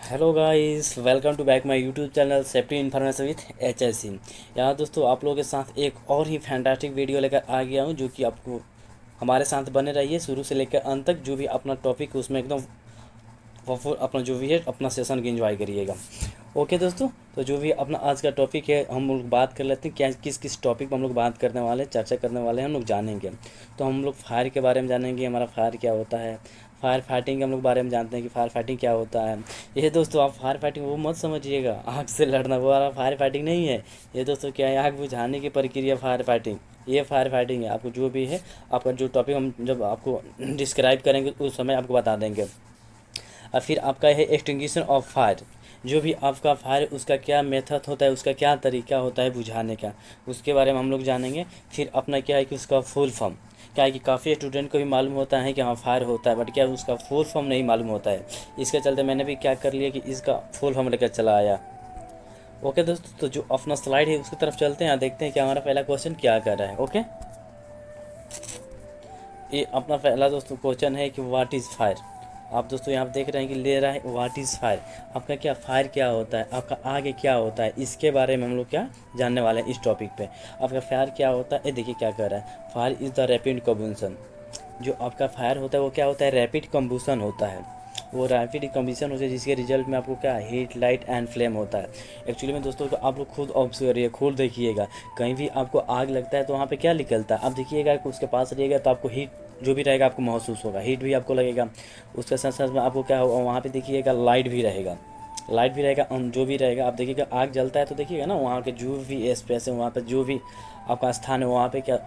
Hello guys, welcome to back my YouTube channel safety information with HSC। यहाँ दोस्तों आप लोगों के साथ एक और ही फैंटास्टिक वीडियो लेकर आ गया हूँ, जो कि आपको हमारे साथ बने रहिए शुरू से लेकर अंत तक। जो भी अपना टॉपिक उसमें एकदम अपना जो भी है अपना सेशन की एंजॉय करिएगा। ओके दोस्तों, तो जो भी अपना आज का टॉपिक है हम लोग बात कर लेते हैं। क्या किस किस टॉपिक पर हम लोग बात करने वाले हैं, चर्चा करने वाले हैं, हम लोग जानेंगे। तो हम लोग फायर के बारे में जानेंगे, हमारा फायर क्या होता है। फायर फाइटिंग के हम लोग बारे में जानते हैं कि फायर फाइटिंग क्या होता है। ये दोस्तों आप फायर फाइटिंग वो मत समझिएगा आग से लड़ना, वो वाला फायर फाइटिंग नहीं है। ये दोस्तों क्या है, आग बुझाने की प्रक्रिया फायर फाइटिंग, ये फायर फाइटिंग है। आपको जो भी है आपका जो टॉपिक हम जब आपको डिस्क्राइब करेंगे उस समय आपको बता देंगे। और फिर आपका है एक्सटिंग्विशन ऑफ फायर। जो भी आपका फायर उसका क्या मेथड होता है, उसका क्या तरीका होता है बुझाने का, उसके बारे में हम लोग जानेंगे। फिर अपना क्या है कि उसका फुल फॉर्म क्या है कि काफ़ी स्टूडेंट को भी मालूम होता है कि हाँ फायर होता है, बट क्या उसका फुल फॉर्म नहीं मालूम होता है। इसके चलते मैंने भी क्या कर लिया कि इसका फुल फॉर्म लेकर चला आया। ओके दोस्तों, तो जो अपना स्लाइड है उसकी तरफ चलते हैं, देखते हैं कि हमारा पहला क्वेश्चन क्या कर रहा है। ओके, ये अपना पहला दोस्तों क्वेश्चन है कि व्हाट इज़ फायर। आप दोस्तों यहाँ पे देख रहे हैं कि ले रहा है व्हाट इज़ फायर। आपका क्या फायर क्या होता है, आपका आगे क्या होता है, इसके बारे में हम लोग क्या जानने वाले हैं इस टॉपिक पे। आपका फायर क्या होता है, ये देखिए क्या कर रहा है। Fire is the rapid combustion. जो आपका फायर होता है वो क्या होता है, रैपिड कम्बशन होता है। वो रैपिड कम्बशन होता है जिसके रिजल्ट में आपको क्या हीट लाइट एंड फ्लेम होता है। एक्चुअली में दोस्तों को आप लोग खुद ऑब्जर्व करिए, खुद देखिएगा। कहीं भी आपको आग लगता है तो वहाँ पे क्या निकलता है, आप देखिएगा कि उसके पास रहिएगा तो आपको हीट जो भी रहेगा आपको महसूस होगा, हीट भी आपको लगेगा। उसके साथ साथ में आपको क्या होगा, वहाँ पे देखिएगा लाइट भी रहेगा। लाइट भी रहेगा, जो भी रहेगा आप देखिएगा। आग जलता है तो देखिएगा ना, वहाँ के जो भी स्पेस है, वहाँ पे जो भी आपका स्थान है, वहाँ पे क्या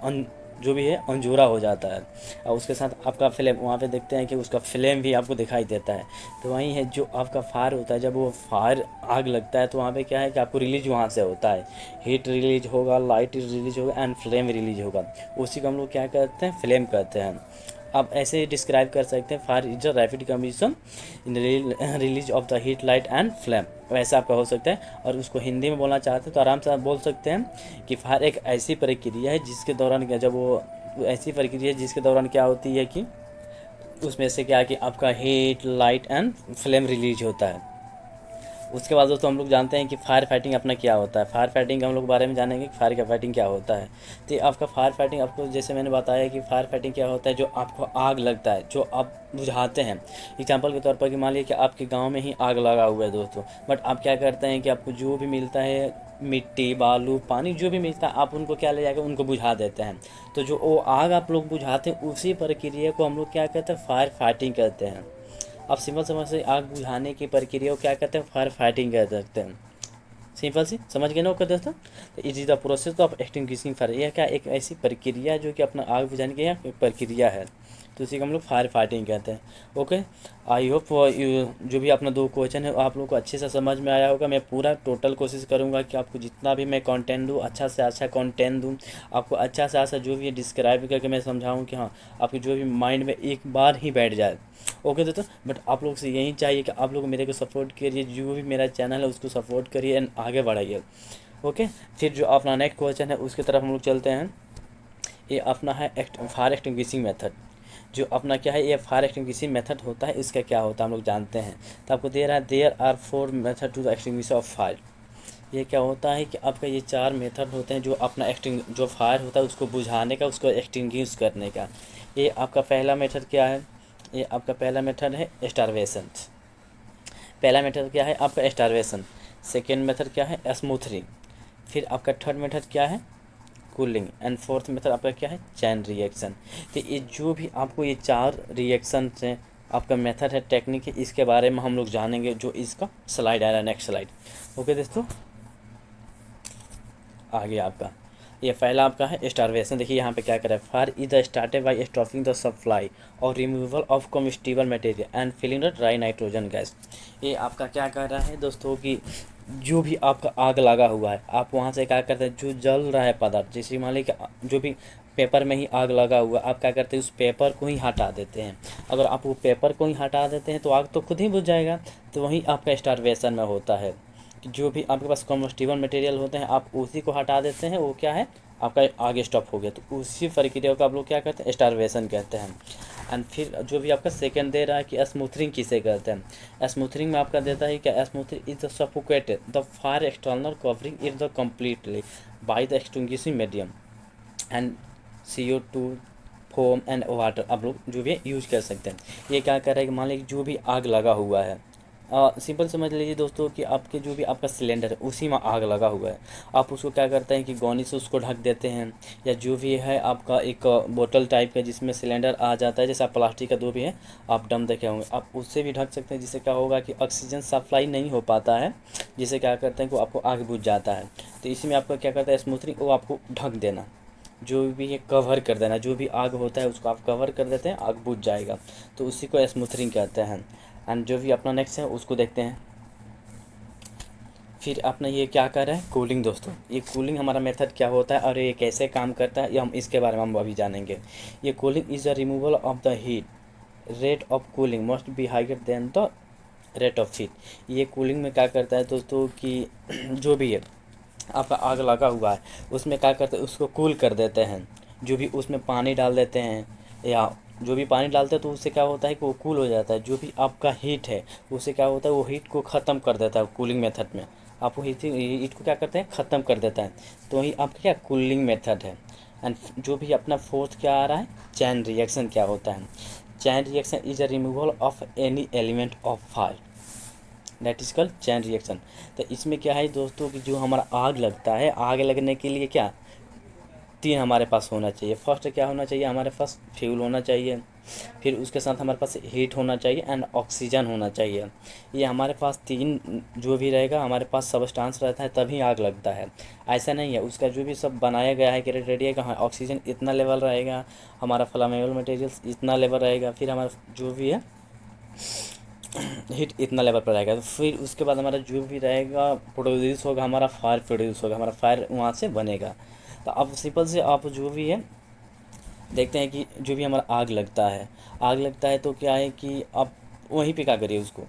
जो भी है अंजूरा हो जाता है। और उसके साथ आपका फ्लेम, वहाँ पे देखते हैं कि उसका फ्लेम भी आपको दिखाई देता है। तो वहीं है जो आपका फायर होता है, जब वो फायर आग लगता है तो वहाँ पे क्या है कि आपको रिलीज वहाँ से होता है। हीट रिलीज होगा, लाइट रिलीज होगा एंड फ्लेम रिलीज होगा। उसी को हम लोग क्या कहते हैं, फ्लेम कहते हैं। आप ऐसे डिस्क्राइब कर सकते हैं, fire is a rapid combustion in release of the heat light and flame. वैसा आपका हो सकता है। और उसको हिंदी में बोलना चाहते हैं तो आराम से आप बोल सकते हैं कि फायर एक ऐसी प्रक्रिया है जिसके दौरान क्या, जब वो ऐसी प्रक्रिया है जिसके दौरान क्या होती है कि उसमें से क्या है कि आपका heat light and flame release होता है। उसके बाद दोस्तों हम लोग जानते हैं कि फायर फाइटिंग अपना क्या होता है। फायर फाइटिंग हम लोग बारे में जानेंगे कि फायर का फाइटिंग क्या होता है। तो ये आपका फायर फाइटिंग आपको जैसे मैंने बताया कि फायर फाइटिंग क्या होता है, जो आपको आग लगता है जो आप बुझाते हैं। एग्जाम्पल के तौर पर कि मान लीजिए कि आपके गांव में ही आग लगा हुआ है दोस्तों, बट आप क्या करते हैं कि आपको जो भी मिलता है मिट्टी बालू पानी जो भी मिलता है आप उनको क्या ले जाकर उनको बुझा देते हैं। तो जो वो आग आप लोग बुझाते हैं उसी प्रक्रिया को हम लोग क्या कहते हैं, फायर फाइटिंग कहते हैं। आप सिंपल समझ से आग बुझाने की प्रक्रिया को क्या कहते हैं, फायर फाइटिंग कह सकते हैं। सिंपल सी समझ गए ना वो दोस्तों। तो it is the process of extinguishing fire. यह क्या एक ऐसी प्रक्रिया है जो कि अपना आग बुझाने की एक प्रक्रिया है, तो इसी को हम लोग फायर फाइटिंग कहते हैं। ओके, आई होप जो भी अपना दो क्वेश्चन है वो आप लोग को अच्छे से समझ में आया होगा। मैं पूरा टोटल कोशिश करूंगा कि आपको जितना भी मैं कंटेंट दूं अच्छा से अच्छा कंटेंट दूं, आपको अच्छा से अच्छा जो भी डिस्क्राइब करके मैं समझाऊं कि हाँ आपके जो भी माइंड में एक बार ही बैठ जाए। ओके दोस्तों, बट आप लोग से यही चाहिए कि आप लोग मेरे को सपोर्ट करिए, जो भी मेरा चैनल है उसको सपोर्ट करिए एंड आगे बढ़ाइए। ओके, फिर जो अपना नेक्स्ट क्वेश्चन है उसकी तरफ हम लोग चलते हैं। ये अपना है फायर एक्सटिंग्विशिंग मेथड। जो अपना क्या है, ये फायर एक्सटिंग्विशिंग मेथड होता है, इसका क्या होता है हम लोग जानते हैं। तो आपको दे रहा है there are 4 method to the extinguish of fire. ये क्या होता है कि आपका ये 4 मेथड होते हैं जो अपना जो फायर होता है उसको बुझाने का, उसको एक्सटिंग्विश करने का। ये आपका पहला मेथड क्या है, ये आपका पहला मेथड है स्टारवेशन। पहला मेथड क्या है आपका स्टारवेशन। सेकेंड मेथड क्या है, स्मूथरिंग। फिर आपका थर्ड मेथड क्या है, कूलिंग। एंड फोर्थ मेथड आपका क्या है, चैन रिएक्शन। तो ये जो भी आपको ये 4 रिएक्शन हैं, आपका मेथड है, टेक्निक है, इसके बारे में हम लोग जानेंगे जो इसका स्लाइड आ रहा है, नेक्स्ट स्लाइड। ओके दोस्तों, आगे आपका ये पहला आपका है स्टारवेशन। देखिए यहाँ पे क्या कर रहा है, fire is started by stopping the supply or removal of combustible material and filling the dry nitrogen gas. ये आपका क्या कर रहा है दोस्तों कि जो भी आपका आग लगा हुआ है आप वहाँ से क्या करते हैं, जो जल रहा है पदार्थ, जैसे मान लीजिए जो भी पेपर में ही आग लगा हुआ आप क्या करते हैं उस पेपर को ही हटा देते हैं। अगर आप वो पेपर को ही हटा देते हैं तो आग तो खुद ही बुझ जाएगा। तो वही आपका स्टारवेशन में होता है कि जो भी आपके पास कम्बस्टिबल मटेरियल होते हैं आप उसी को हटा देते हैं, वो क्या है आपका आगे स्टॉप हो गया, तो उसी प्रक्रिया को आप लोग क्या कहते हैं, स्टारवेशन कहते हैं। एंड फिर जो भी आपका सेकंड दे रहा है कि स्मूथरिंग किसे कहते हैं। स्मूथरिंग में आपका देता है कि smothering is the suffocated the fire external covering is the completely by the extinguishing medium and CO2 foam and water आप लोग जो भी यूज कर सकते हैं। ये क्या कर रहा है कि मान लीजिए जो भी आग लगा हुआ है, सिंपल समझ लीजिए दोस्तों कि आपके जो भी आपका सिलेंडर है उसी में आग लगा हुआ है, आप उसको क्या करते हैं कि गोनी से उसको ढक देते हैं, या जो भी है आपका एक बोतल टाइप का जिसमें सिलेंडर आ जाता है, जैसे आप प्लास्टिक का जो भी है आप डम देखे होंगे, आप उससे भी ढक सकते हैं, जिससे क्या होगा कि ऑक्सीजन सप्लाई नहीं हो पाता है, जिससे क्या करते हैं कि आपको आग बुझ जाता है। तो इसमें आपका क्या करता है स्मूथरिंग, वो आपको ढक देना, जो भी ये कवर कर देना, जो भी आग होता है उसको आप कवर कर देते हैं, आग बुझ जाएगा, तो उसी को स्मूथरिंग कहते हैं। एंड जो भी अपना नेक्स्ट है उसको देखते हैं। फिर अपना ये क्या कर रहा है, कूलिंग दोस्तों। ये कूलिंग हमारा मेथड क्या होता है और ये कैसे काम करता है, ये हम इसके बारे में हम अभी जानेंगे। ये cooling is the removal of the heat, rate of cooling must be higher than the rate of heat. ये कूलिंग में क्या करता है दोस्तों कि जो भी है आपका आग लगा हुआ है उसमें क्या करते हैं, उसको कूल कर देते हैं। जो भी उसमें पानी डाल देते हैं, या जो भी पानी डालते हैं तो उससे क्या होता है कि वो कूल हो जाता है। जो भी आपका हीट है उससे क्या होता है, वो हीट को ख़त्म कर देता है कूलिंग मेथड में। आप वो हीट को क्या करते हैं, ख़त्म कर देता है, तो वही आपका क्या कूलिंग मेथड है। एंड जो भी अपना फोर्थ क्या आ रहा है, चैन रिएक्शन क्या होता है। Chain reaction is a removal of any element of fire, that is called chain reaction. तो इसमें क्या है दोस्तों कि जो हमारा आग लगता है, आग लगने के लिए क्या तीन हमारे पास होना चाहिए। फर्स्ट क्या होना चाहिए, हमारे पास फ्यूल होना चाहिए, फिर उसके साथ हमारे पास हीट होना चाहिए एंड ऑक्सीजन होना चाहिए। ये हमारे पास तीन जो भी रहेगा, हमारे पास सबस्टांस रहता है तभी आग लगता है। ऐसा नहीं है, उसका जो भी सब बनाया गया है क्राइटेरिया का, हाँ ऑक्सीजन इतना लेवल रहेगा, हमारा फ्लामेबल मटेरियल्स इतना लेवल रहेगा, फिर हमारा जो भी है हीट इतना लेवल पर रहेगा, तो फिर उसके बाद हमारा जो भी रहेगा प्रोड्यूस होगा, हमारा फायर प्रोड्यूस होगा, हमारा फायर वहाँ से बनेगा। तो अब सिंपल से आप जो भी है देखते हैं कि जो भी हमारा आग लगता है, आग लगता है तो क्या है कि आप वहीं पे क्या करिए उसको,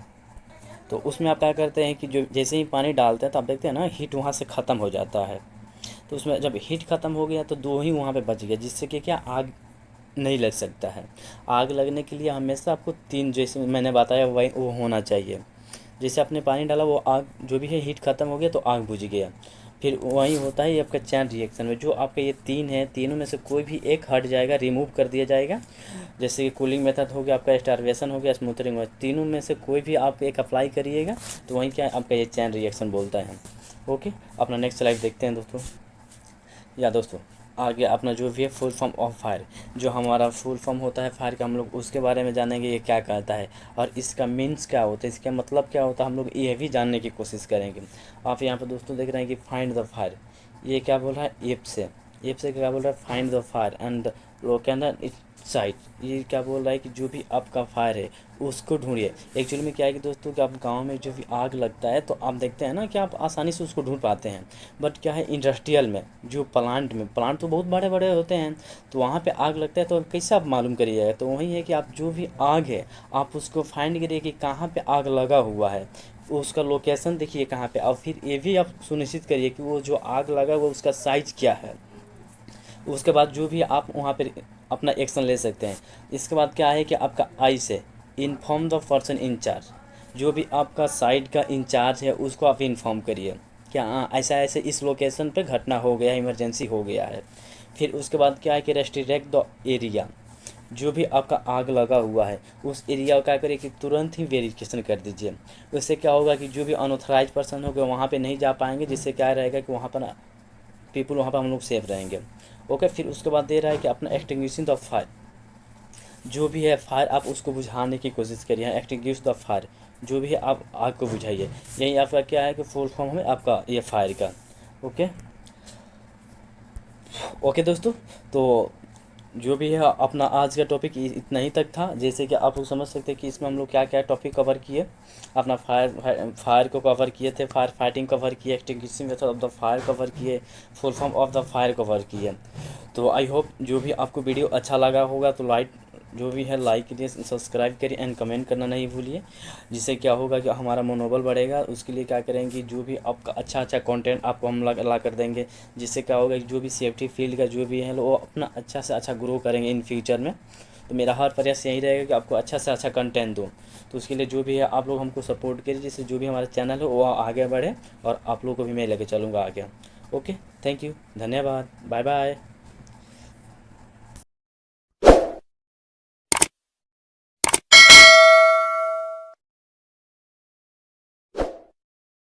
तो उसमें आप क्या करते हैं कि जो जैसे ही पानी डालते हैं तो आप देखते हैं ना हीट वहाँ से ख़त्म हो जाता है। तो उसमें जब हीट ख़त्म हो गया तो दो ही वहाँ पे बच गया, जिससे कि क्या आग नहीं लग सकता है। आग लगने के लिए हमेशा आपको तीन, जैसे मैंने बताया वही वो होना चाहिए। जैसे आपने पानी डाला, वो आग जो भी है हीट ख़त्म हो गया तो आग बुझ गया। फिर वही होता है ये आपका चैन रिएक्शन में, जो आपके ये तीन है, तीनों में से कोई भी एक हट जाएगा, रिमूव कर दिया जाएगा। जैसे कि कूलिंग मेथड हो गया, आपका स्टारवेशन हो गया, स्मूथरिंग हो गया, तीनों में से कोई भी आप एक अप्लाई करिएगा तो वहीं क्या आपका ये चैन रिएक्शन बोलता है। ओके, अपना नेक्स्ट स्लाइड देखते हैं दोस्तों। या दोस्तों आगे अपना जो भी है फुल फॉर्म ऑफ फायर, जो हमारा फुल फॉर्म होता है फायर का, हम लोग उसके बारे में जानेंगे ये क्या कहता है और इसका मीन्स क्या होता है, इसका मतलब क्या होता है, हम लोग ये भी जानने की कोशिश करेंगे। आप यहाँ पर दोस्तों देख रहे हैं कि फाइंड द फायर, ये क्या बोल रहा है एप से क्या बोल रहा है, find the fire and location it's site. ये क्या बोल रहा है कि जो भी आपका फायर है उसको ढूंढिए। एक्चुअली में क्या है कि दोस्तों कि आप गांव में जो भी आग लगता है तो आप देखते हैं ना कि आप आसानी से उसको ढूंढ पाते हैं, बट क्या है इंडस्ट्रियल में, जो प्लांट में, प्लांट तो बहुत बड़े बड़े होते हैं, तो वहाँ पे आग लगता है तो कैसे आप मालूम करिएगा। तो वही है कि आप जो भी आग है आप उसको फाइंड करिए कि कहाँ पे आग लगा हुआ है, उसका लोकेशन देखिए कहाँ पे, और फिर ये भी आप सुनिश्चित करिए कि वो जो आग लगा वो उसका साइज क्या है। उसके बाद जो भी आप वहाँ पे अपना एक्शन ले सकते हैं। इसके बाद क्या है कि आपका आई से इन्फॉर्म द पर्सन इंचार्ज, जो भी आपका साइड का इंचार्ज है उसको आप इन्फॉर्म करिए क्या हाँ ऐसा ऐसे इस लोकेशन पे घटना हो गया, इमरजेंसी हो गया है। फिर उसके बाद क्या है कि रेस्ट्रिक्ट द एरिया, जो भी आपका आग लगा हुआ है उस एरिया को क्या करिए कि तुरंत ही वेरिफिकेशन कर दीजिए। उससे क्या होगा कि जो भी अनऑथराइज पर्सन होगा वहाँ पे नहीं जा पाएंगे, जिससे क्या रहेगा कि वहाँ पर पीपल, वहाँ पर हम लोग सेफ रहेंगे। ओके, फिर उसके बाद दे रहा है कि अपना एक्सटिंग्विशिंग द फायर, जो भी है फायर आप उसको बुझाने की कोशिश करिए। एक्सटिंग्विश द फायर, जो भी है आप आग को बुझाइए। यही आपका क्या है कि फुल फॉर्म है आपका ये फायर का। ओके ओके दोस्तों, तो जो भी है अपना आज का टॉपिक इतना ही तक था। जैसे कि आप लोग समझ सकते हैं कि इसमें हम लोग क्या क्या टॉपिक कवर किए, अपना फायर को कवर किए थे, फायर फाइटिंग कवर किए, extinguishing method of the fire cover किए, full form of the fire cover किए। तो आई होप जो भी आपको वीडियो अच्छा लगा होगा तो जो भी है लाइक कीजिए, सब्सक्राइब करिए एंड कमेंट करना नहीं भूलिए। जिससे क्या होगा कि हमारा मनोबल बढ़ेगा। उसके लिए क्या करेंगे, जो भी आपका अच्छा कंटेंट आपको हम ला कर देंगे। जिससे क्या होगा कि जो भी सेफ्टी फील्ड का जो भी है वो अपना अच्छा से अच्छा ग्रो करेंगे इन फ्यूचर में। तो मेरा हर प्रयास यही रहेगा कि आपको अच्छा से अच्छा कंटेंट दूँ। तो उसके लिए जो भी है आप लोग हमको सपोर्ट करिए, जिससे जो भी हमारा चैनल है वो आगे बढ़े और आप लोग को भी मैं लेके चलूँगा आगे। ओके, थैंक यू, धन्यवाद, बाय बाय।